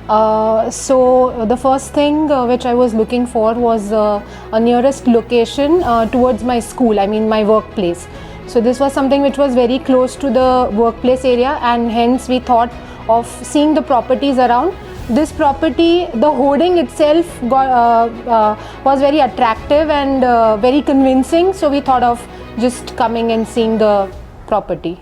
So the first thing which I was looking for was a nearest location towards my school, I mean my workplace. So this was something which was very close to the workplace area, and hence we thought of seeing the properties around. This property, the hoarding itself was very attractive and very convincing, so we thought of just coming and seeing the property.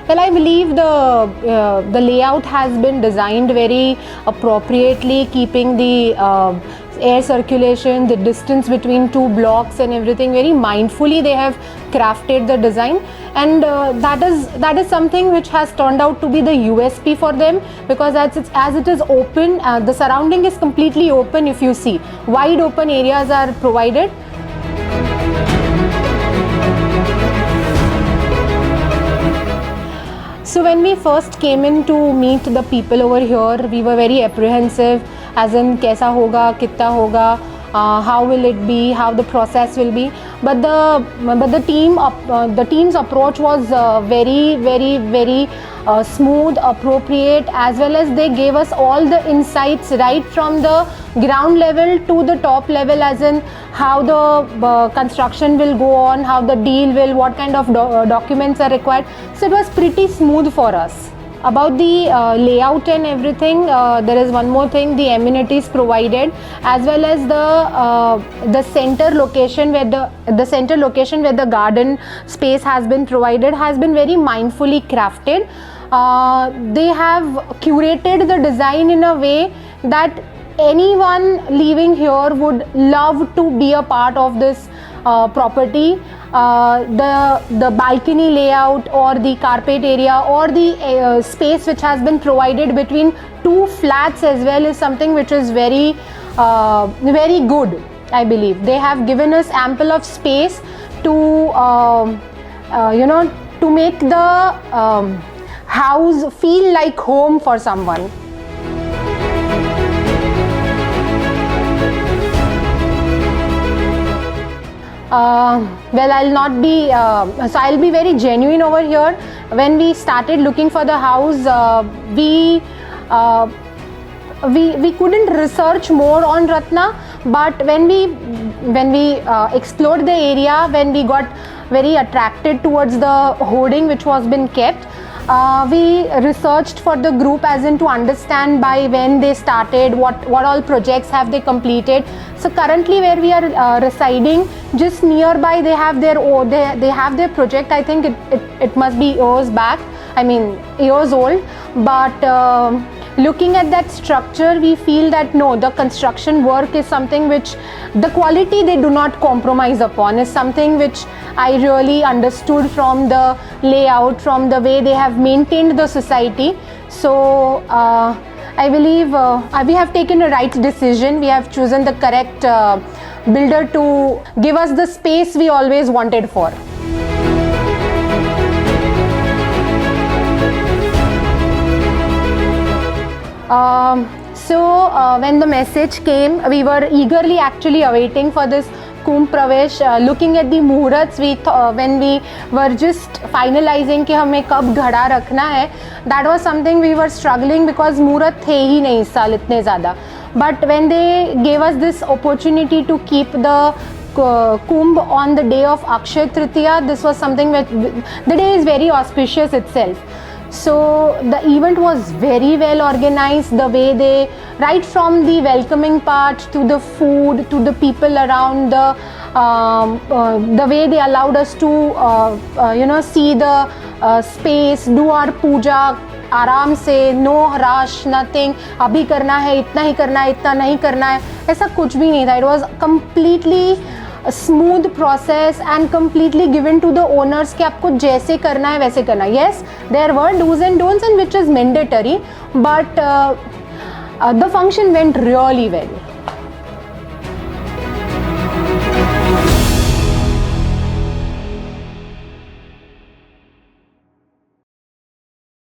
Well, I believe the layout has been designed very appropriately, keeping the air circulation, the distance between two blocks and everything very mindfully. They have crafted the design, and that is something which has turned out to be the USP for them, because as it is open, the surrounding is completely open. If you see, wide open areas are provided. So when we first came in to meet the people over here, we were very apprehensive, as in kaisa hoga, kitta hoga, how will it be, how the process will be. But the team's approach was very smooth, appropriate, as well as they gave us all the insights right from the ground level to the top level, as in how the construction will go on, how the deal will, what kind of documents are required. So it was pretty smooth for us. About the layout and everything, there is one more thing: the amenities provided, as well as the center location where the garden space has been provided has been very mindfully crafted. They have curated the design in a way that anyone living here would love to be a part of this property. The balcony layout, or the carpet area, or the space which has been provided between two flats as well, is something which is very good. I believe they have given us ample of space to to make the house feel like home for someone. Well, I'll be very genuine over here. When we started looking for the house, we couldn't research more on Ratna, but when we explored the area, when we got very attracted towards the hoarding which was been kept, we researched for the group, as in to understand by when they started, what all projects have they completed. So currently where we are residing, just nearby, they have their project. I think it must be years old, but looking at that structure, we feel that no, the construction work is something which the quality they do not compromise upon, is something which I really understood from the layout, from the way they have maintained the society. So I believe we have taken a right decision. We have chosen the correct builder to give us the space we always wanted for. When the message came, we were eagerly actually awaiting for this Kumbh Pravesh. Looking at the muhurats, when we were just finalizing कि हमें कब घड़ा रखना है, that was something we were struggling, because muhurat थे ही नहीं इस साल इतने ज़्यादा. But when they gave us this opportunity to keep the Kumbh on the day of Akshay Tritiya, this was something which the day is very auspicious itself. So the event was very well organized. The way they, right from the welcoming part to the food to the people around, the way they allowed us to see the space, do our puja आराम से, no rush, nothing, अभी करना है, इतना ही करना है, इतना नहीं करना है, ऐसा कुछ भी नहीं था. It was completely a smooth process and completely given to the owners कि आपको जैसे करना है वैसे करना है. Yes, there were do's and don'ts, and which is mandatory, but the function went really well.